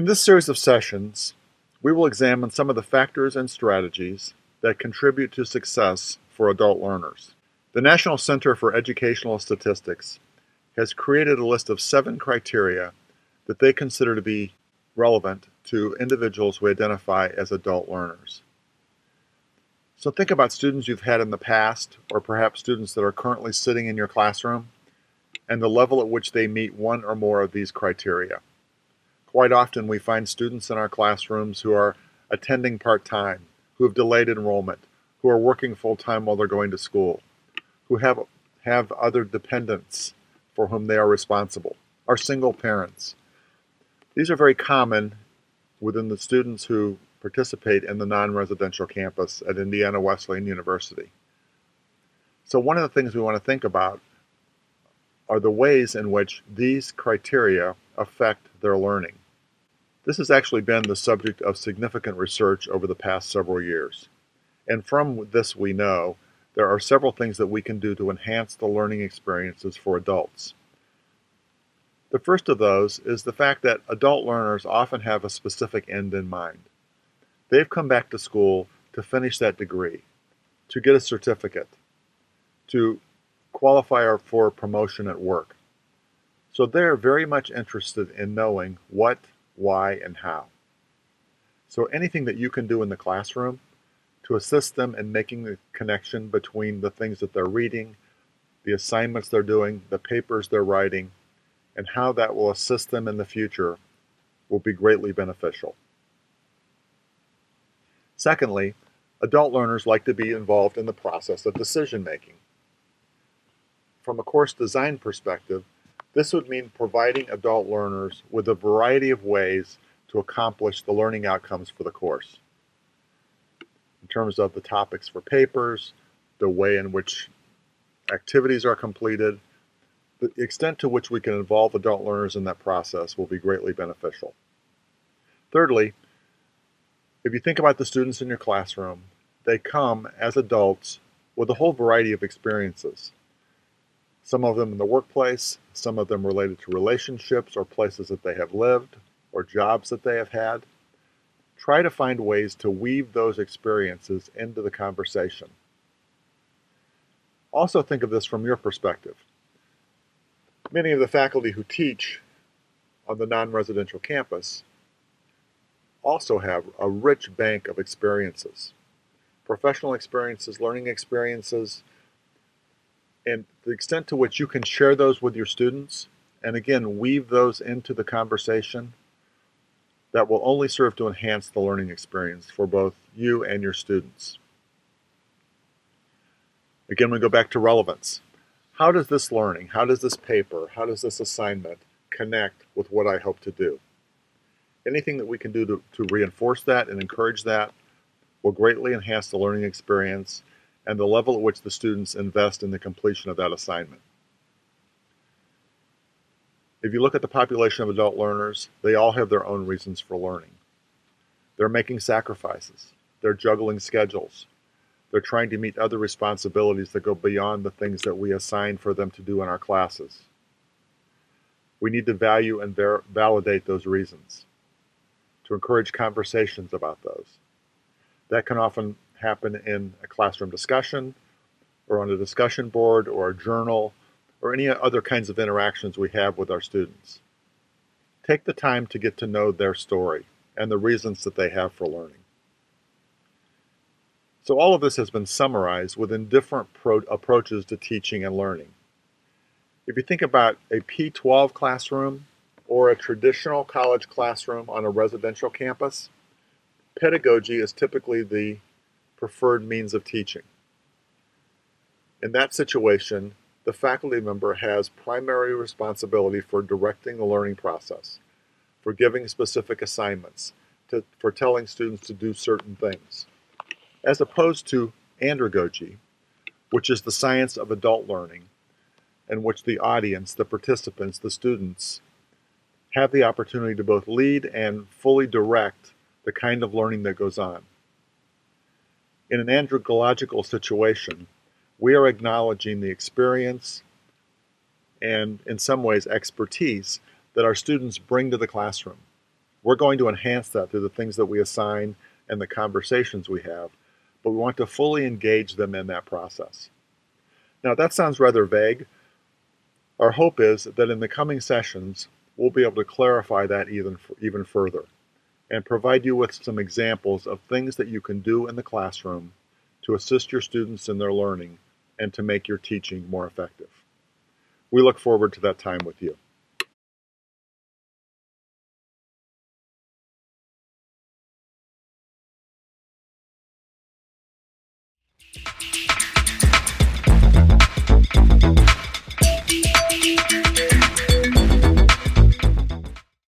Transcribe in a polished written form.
In this series of sessions, we will examine some of the factors and strategies that contribute to success for adult learners. The National Center for Educational Statistics has created a list of 7 criteria that they consider to be relevant to individuals we identify as adult learners. So think about students you've had in the past, or perhaps students that are currently sitting in your classroom, and the level at which they meet one or more of these criteria. Quite often we find students in our classrooms who are attending part-time, who have delayed enrollment, who are working full-time while they're going to school, who have other dependents for whom they are responsible, are single parents. These are very common within the students who participate in the non-residential campus at Indiana Wesleyan University. So one of the things we want to think about are the ways in which these criteria affect their learning. This has actually been the subject of significant research over the past several years. And from this we know there are several things that we can do to enhance the learning experiences for adults. The first of those is the fact that adult learners often have a specific end in mind. They've come back to school to finish that degree, to get a certificate, to qualify for promotion at work. So they're very much interested in knowing what, why, and how. So anything that you can do in the classroom to assist them in making the connection between the things that they're reading, the assignments they're doing, the papers they're writing, and how that will assist them in the future will be greatly beneficial. Secondly, adult learners like to be involved in the process of decision making. From a course design perspective, this would mean providing adult learners with a variety of ways to accomplish the learning outcomes for the course. In terms of the topics for papers, the way in which activities are completed, the extent to which we can involve adult learners in that process will be greatly beneficial. Thirdly, if you think about the students in your classroom, they come as adults with a whole variety of experiences. Some of them in the workplace, some of them related to relationships or places that they have lived or jobs that they have had. Try to find ways to weave those experiences into the conversation. Also think of this from your perspective. Many of the faculty who teach on the non-residential campus also have a rich bank of experiences, professional experiences, learning experiences, and the extent to which you can share those with your students, and again, weave those into the conversation, that will only serve to enhance the learning experience for both you and your students. Again, we go back to relevance. How does this learning, how does this paper, how does this assignment connect with what I hope to do? Anything that we can do to reinforce that and encourage that will greatly enhance the learning experience and the level at which the students invest in the completion of that assignment. If you look at the population of adult learners, they all have their own reasons for learning. They're making sacrifices. They're juggling schedules. They're trying to meet other responsibilities that go beyond the things that we assign for them to do in our classes. We need to value and validate those reasons, to encourage conversations about those. That can often happen in a classroom discussion, or on a discussion board, or a journal, or any other kinds of interactions we have with our students. Take the time to get to know their story and the reasons that they have for learning. So all of this has been summarized within different approaches to teaching and learning. If you think about a P-12 classroom or a traditional college classroom on a residential campus, pedagogy is typically the preferred means of teaching. In that situation, the faculty member has primary responsibility for directing the learning process, for giving specific assignments, for telling students to do certain things, as opposed to andragogy, which is the science of adult learning, in which the audience, the participants, the students, have the opportunity to both lead and fully direct the kind of learning that goes on. In an andragogical situation, we are acknowledging the experience and, in some ways, expertise that our students bring to the classroom. We're going to enhance that through the things that we assign and the conversations we have, but we want to fully engage them in that process. Now, that sounds rather vague. Our hope is that in the coming sessions, we'll be able to clarify that even further and provide you with some examples of things that you can do in the classroom to assist your students in their learning and to make your teaching more effective. We look forward to that time with you.